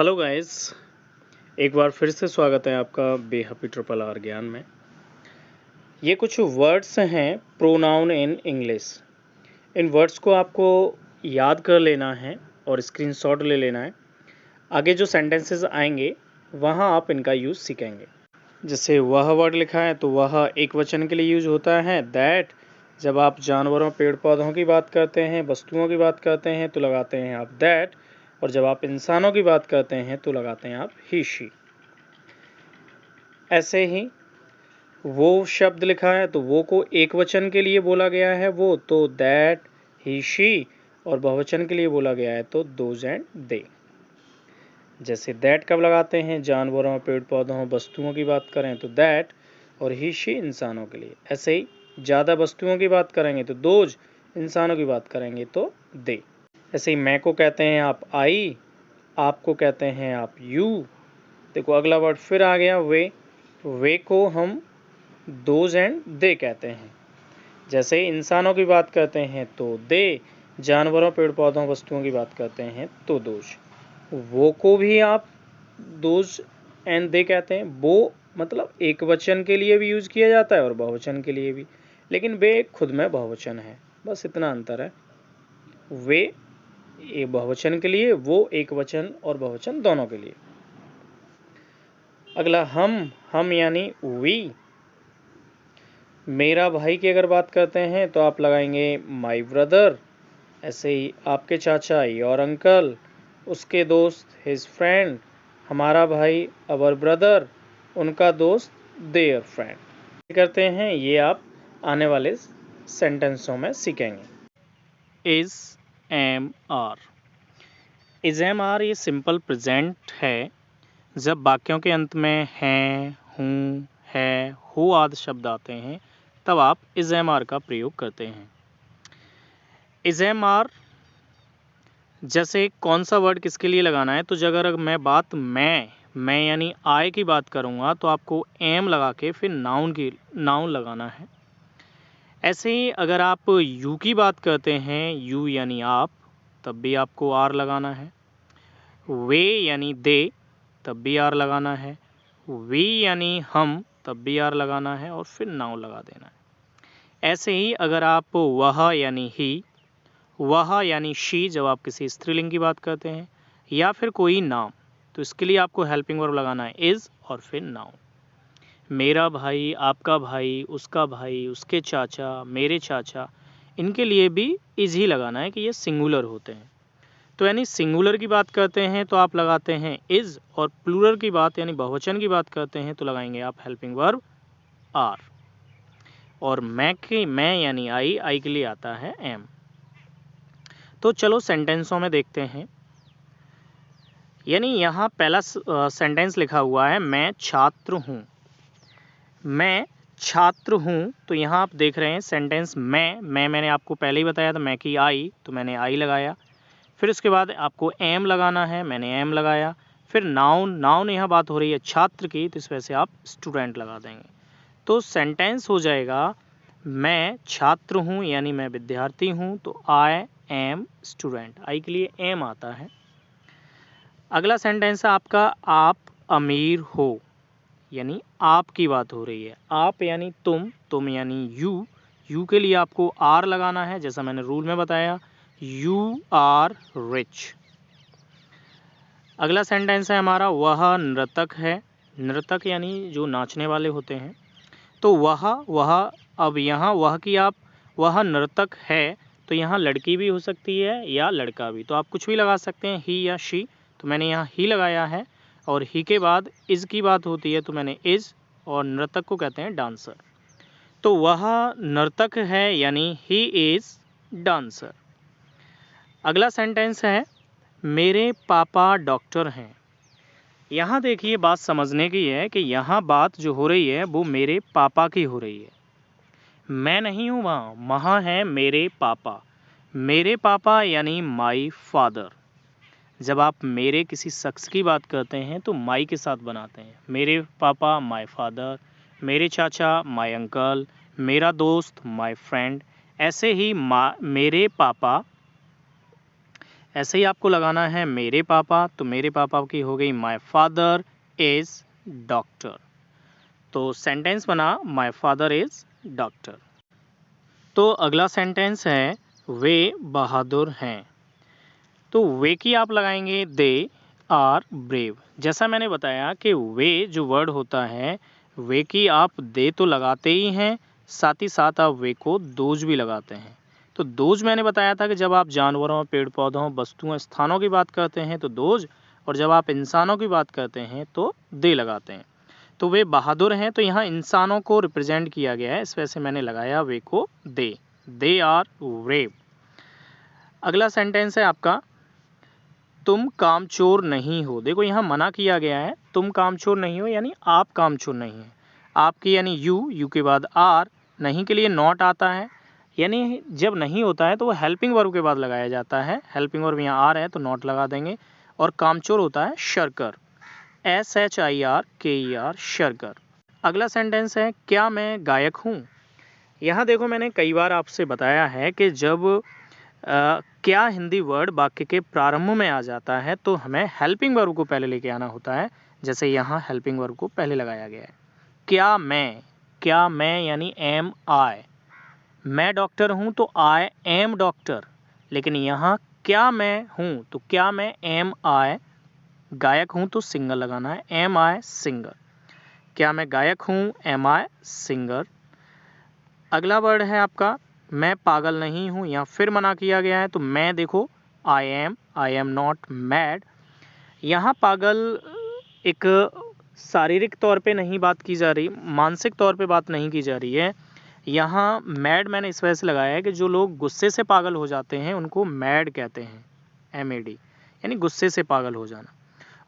Hello guys, एक बार फिर से स्वागत है आपका बेहपी ट्रिपल आर ज्ञान में। ये कुछ वर्ड्स हैं pronoun in English. In words को आपको याद कर लेना है और स्क्रीनशॉट ले लेना है। आगे जो सेंटेंसेस आएंगे वहाँ आप इनका यूज़ सीखेंगे। जैसे वह वर्ड लिखा है तो वह एक वचन के लिए यूज होता है। दैट जब आप जानवरों पेड़ पौधों की बात करते हैं, वस्तुओं की बात करते हैं तो लगाते हैं आप दैट, और जब आप इंसानों की बात करते हैं तो लगाते हैं आप ही शी। ऐसे ही वो शब्द लिखा है तो वो को एक वचन के लिए बोला गया है वो तो दैट ही शी, और बहुवचन के लिए बोला गया है तो दोज एंड दे। जैसे दैट कब लगाते हैं जानवरों पेड़ पौधों वस्तुओं की बात करें तो दैट, और ही शी इंसानों के लिए। ऐसे ही ज़्यादा वस्तुओं की बात करेंगे तो दोज, इंसानों की बात करेंगे तो दे। ऐसे ही मैं को कहते हैं आप आई, आपको कहते हैं आप यू। देखो अगला वर्ड फिर आ गया वे को हम दोज एंड दे कहते हैं। जैसे इंसानों की बात करते हैं तो दे, जानवरों पेड़ पौधों वस्तुओं की बात करते हैं तो दोज। वो को भी आप दोज एंड दे कहते हैं। वो मतलब एक वचन के लिए भी यूज किया जाता है और बहुवचन के लिए भी, लेकिन वे खुद में बहुवचन है, बस इतना अंतर है। वे ये बहुवचन के लिए, वो एक वचन और बहुवचन दोनों के लिए। अगला हम यानी वी। मेरा भाई की अगर बात करते हैं तो आप लगाएंगे माई ब्रदर। ऐसे ही आपके चाचा योर अंकल, उसके दोस्त हिज फ्रेंड, हमारा भाई अवर ब्रदर, उनका दोस्त देयर फ्रेंड करते हैं। ये आप आने वाले सेंटेंसों में सीखेंगे। Is am are. Is am are ये सिंपल प्रेजेंट है। जब वाक्यों के अंत में हैं, हूँ, है, हो आदि शब्द आते हैं तब आप इज एम आर का प्रयोग करते हैं। इज एम आर जैसे कौन सा वर्ड किसके लिए लगाना है, तो अगर मैं बात मैं यानी आई की बात करूँगा तो आपको एम लगा के फिर नाउन लगाना है। ऐसे ही अगर आप यू की बात करते हैं, यू यानी आप, तब भी आपको आर लगाना है। वे यानी दे, तब भी आर लगाना है। वी यानी हम, तब भी आर लगाना है और फिर नाउन लगा देना है। ऐसे ही अगर आप वह यानी ही, वह यानी शी जब आप किसी स्त्रीलिंग की बात करते हैं, या फिर कोई नाम, तो इसके लिए आपको हेल्पिंग वर्ब लगाना है इज और फिर नाउन। मेरा भाई, आपका भाई, उसका भाई, उसके चाचा, मेरे चाचा, इनके लिए भी इज ही लगाना है कि ये सिंगुलर होते हैं। तो यानी सिंगुलर की बात करते हैं तो आप लगाते हैं इज, और प्लूरल की बात यानी बहुवचन की बात करते हैं तो लगाएंगे आप हेल्पिंग वर्ब आर। और मैं यानी आई के लिए आता है एम। तो चलो सेंटेंसों में देखते हैं। यानी यहाँ पहला सेंटेंस लिखा हुआ है मैं छात्र हूँ। मैं छात्र हूँ, तो यहाँ आप देख रहे हैं सेंटेंस मैंने आपको पहले ही बताया था मैं की आई, तो मैंने आई लगाया। फिर उसके बाद आपको एम लगाना है, मैंने एम लगाया। फिर नाउन यहाँ बात हो रही है छात्र की, तो इस वजह से आप स्टूडेंट लगा देंगे। तो सेंटेंस हो जाएगा मैं छात्र हूँ यानी मैं विद्यार्थी हूँ, तो आई एम स्टूडेंट, आई के लिए एम आता है। अगला सेंटेंस है आपका आप अमीर हो, यानी आप की बात हो रही है। आप यानी तुम यानी यू के लिए आपको आर लगाना है, जैसा मैंने रूल में बताया, यू आर रिच। अगला सेंटेंस है हमारा वह नर्तक है। नर्तक यानी जो नाचने वाले होते हैं, तो वह अब यहाँ वह की आप वह नर्तक है, तो यहाँ लड़की भी हो सकती है या लड़का भी, तो आप कुछ भी लगा सकते हैं, ही या शी। तो मैंने यहाँ ही लगाया है, और ही के बाद इज़ की बात होती है तो मैंने इज़, और नर्तक को कहते हैं डांसर। तो वह नर्तक है यानी ही इज़ डांसर। अगला सेंटेंस है मेरे पापा डॉक्टर हैं। यहाँ देखिए बात समझने की है कि यहाँ बात जो हो रही है वो मेरे पापा की हो रही है। मैं नहीं हूँ वहाँ है मेरे पापा। मेरे पापा यानी माई फादर। जब आप मेरे किसी शख्स की बात करते हैं तो माई के साथ बनाते हैं। मेरे पापा माई फादर, मेरे चाचा माई अंकल, मेरा दोस्त माई फ्रेंड। ऐसे ही मेरे पापा ऐसे ही आपको लगाना है मेरे पापा, तो मेरे पापा की हो गई माय फादर इज डॉक्टर। तो सेंटेंस बना माय फादर इज डॉक्टर। तो अगला सेंटेंस है वे बहादुर हैं। तो वे की आप लगाएंगे दे आर ब्रेव। जैसा मैंने बताया कि वे जो वर्ड होता है, वे की आप दे तो लगाते ही हैं, साथ ही साथ आप वे को दोज भी लगाते हैं। तो दोज मैंने बताया था कि जब आप जानवरों, पेड़ पौधों, वस्तुओं, स्थानों की बात करते हैं तो दोज, और जब आप इंसानों की बात करते हैं तो दे लगाते हैं। तो वे बहादुर हैं, तो यहाँ इंसानों को रिप्रेजेंट किया गया है, इस वजह से मैंने लगाया वे को दे आर ब्रेव। अगला सेंटेंस है आपका तुम कामचोर नहीं हो। देखो यहाँ मना किया गया है, तुम कामचोर नहीं हो यानी आप कामचोर नहीं हैं। आपकी यानी यू के बाद आर, नहीं के लिए नॉट आता है, यानी जब नहीं होता है तो वो हेल्पिंग वर्ब के बाद लगाया जाता है। हेल्पिंग वर्ब यहाँ आर है तो नॉट लगा देंगे। और कामचोर होता है शरकर, SHIRKER, शरकर। अगला सेंटेंस है क्या मैं गायक हूँ। यहाँ देखो मैंने कई बार आपसे बताया है कि जब क्या हिंदी वर्ड वाक्य के प्रारंभ में आ जाता है तो हमें हेल्पिंग वर्ब को पहले लेके आना होता है। जैसे यहाँ हेल्पिंग वर्ब को पहले लगाया गया है। क्या मैं यानी एम आई, मैं डॉक्टर हूँ तो आई एम डॉक्टर। लेकिन यहाँ क्या मैं हूँ तो क्या मैं एम आई, गायक हूँ तो सिंगर लगाना है, एम आई सिंगर। क्या मैं गायक हूँ, एम आई सिंगर। अगला वर्ड है आपका मैं पागल नहीं हूँ, यहाँ फिर मना किया गया है तो मैं देखो आई एम नॉट मैड। यहाँ पागल एक शारीरिक तौर पे नहीं बात की जा रही, मानसिक तौर पे बात नहीं की जा रही है। यहाँ मैड मैंने इस वजह से लगाया है कि जो लोग गुस्से से पागल हो जाते हैं उनको मैड कहते हैं, MAD, यानी गुस्से से पागल हो जाना।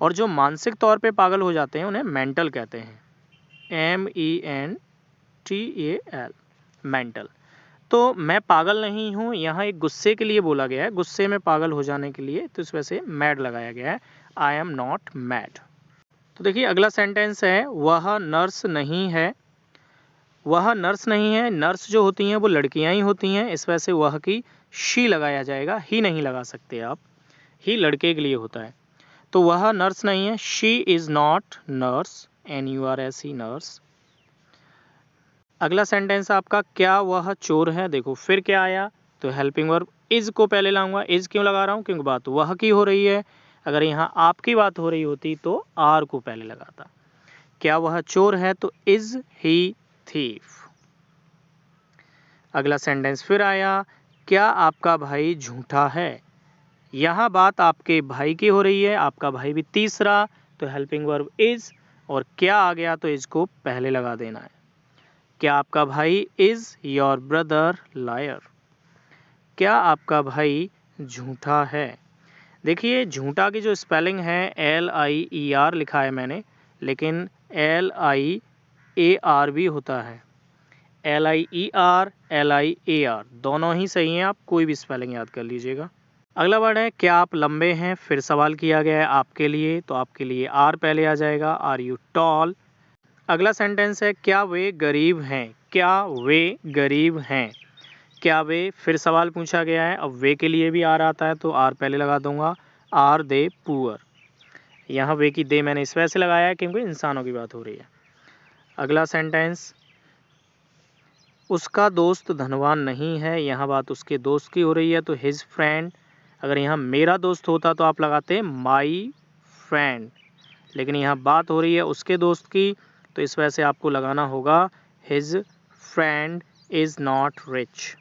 और जो मानसिक तौर पे पागल हो जाते हैं उन्हें मेंटल कहते हैं, MENTAL, मेंटल। तो मैं पागल नहीं हूँ यहाँ एक गुस्से के लिए बोला गया है, गुस्से में पागल हो जाने के लिए, तो इस वजह से मैड लगाया गया है, आई एम नॉट मैड। तो देखिए अगला सेंटेंस है वह नर्स नहीं है। वह नर्स नहीं है, नर्स जो होती हैं वो लड़कियां ही होती हैं, इस वजह से वह की शी लगाया जाएगा, ही नहीं लगा सकते आप, ही लड़के के लिए होता है। तो वह नर्स नहीं है, she is not nurse, NURSE nurse. अगला सेंटेंस आपका क्या वह चोर है। देखो फिर क्या आया, तो हेल्पिंग वर्ब इज को पहले लाऊंगा। इज क्यों लगा रहा हूँ, क्योंकि बात वह की हो रही है। अगर यहाँ आपकी बात हो रही होती तो आर को पहले लगाता। क्या वह चोर है तो इज ही थीफ। अगला सेंटेंस फिर आया क्या आपका भाई झूठा है। यहाँ बात आपके भाई की हो रही है, आपका भाई भी तीसरा, तो हेल्पिंग वर्ब इज, और क्या आ गया तो इज को पहले लगा देना है। क्या आपका भाई इज योर ब्रदर लायर। क्या आपका भाई झूठा है। देखिए झूठा की जो स्पेलिंग है LIER लिखा है मैंने, लेकिन LIAR भी होता है, LIER LIAR दोनों ही सही हैं, आप कोई भी स्पेलिंग याद कर लीजिएगा। अगला वर्ड है क्या आप लंबे हैं। फिर सवाल किया गया है आपके लिए, तो आपके लिए आर पहले आ जाएगा, आर यू टॉल। अगला सेंटेंस है क्या वे गरीब हैं। क्या वे गरीब हैं, क्या वे, फिर सवाल पूछा गया है, अब वे के लिए भी आर आता है तो आर पहले लगा दूंगा, आर दे पुअर। यहाँ वे की दे मैंने इस वजह से लगाया है क्योंकि इंसानों की बात हो रही है। अगला सेंटेंस उसका दोस्त धनवान नहीं है। यहाँ बात उसके दोस्त की हो रही है तो हिज फ्रेंड। अगर यहाँ मेरा दोस्त होता तो आप लगाते माई फ्रेंड, लेकिन यहाँ बात हो रही है उसके दोस्त की, तो इस वजह से आपको लगाना होगा his friend is not rich.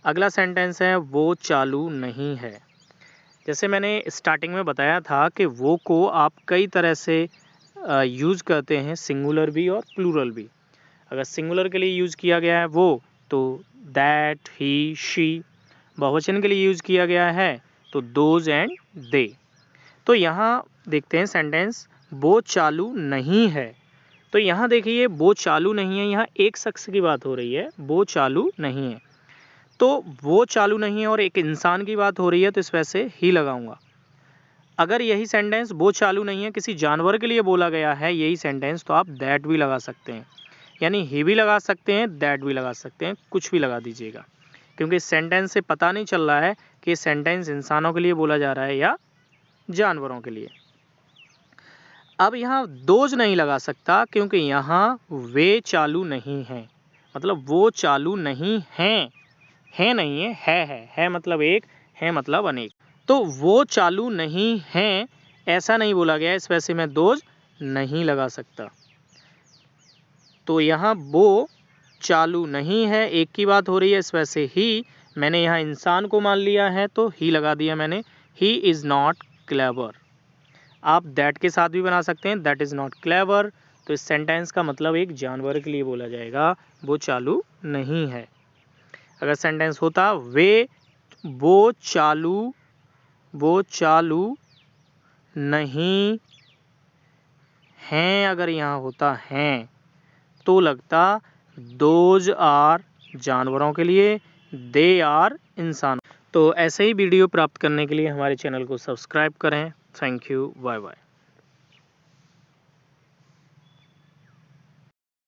अगला सेंटेंस है वो चालू नहीं है। जैसे मैंने स्टार्टिंग में बताया था कि वो को आप कई तरह से यूज़ करते हैं, सिंगुलर भी और प्लूरल भी। अगर सिंगुलर के लिए यूज़ किया गया है वो, तो दैट, ही, शी। बहुवचन के लिए यूज़ किया गया है तो दोज एंड दे। तो यहाँ देखते हैं सेंटेंस वो चालू नहीं है। तो यहाँ देखिए वो चालू नहीं है, यहाँ एक शख्स की बात हो रही है, वो चालू नहीं है। तो वो चालू नहीं है और एक इंसान की बात हो रही है तो इस वजह से ही लगाऊंगा। अगर यही सेंटेंस वो चालू नहीं है किसी जानवर के लिए बोला गया है यही सेंटेंस, तो आप दैट भी लगा सकते हैं, यानी ही भी लगा सकते हैं, दैट भी लगा सकते हैं, कुछ भी लगा दीजिएगा। क्योंकि सेंटेंस से पता नहीं चल रहा है कि सेंटेंस इंसानों के लिए बोला जा रहा है या जानवरों के लिए। अब यहाँ दोज नहीं लगा सकता क्योंकि यहाँ वे चालू नहीं है, मतलब वो चालू नहीं हैं, है नहीं है मतलब एक, है मतलब अनेक। तो वो चालू नहीं हैं ऐसा नहीं बोला गया, इस वजह से मैं दोज नहीं लगा सकता। तो यहाँ वो चालू नहीं है, एक की बात हो रही है, इस वजह से ही मैंने यहाँ इंसान को मान लिया है तो ही लगा दिया मैंने। He is not clever. आप दैट के साथ भी बना सकते हैं, दैट इज़ नॉट क्लेवर। तो इस सेंटेंस का मतलब एक जानवर के लिए बोला जाएगा, वो चालू नहीं है। अगर सेंटेंस होता वो चालू नहीं हैं, अगर यहाँ होता हैं तो लगता दोज आर जानवरों के लिए, दे आर इंसान। तो ऐसे ही वीडियो प्राप्त करने के लिए हमारे चैनल को सब्सक्राइब करें। Thank you, bye bye.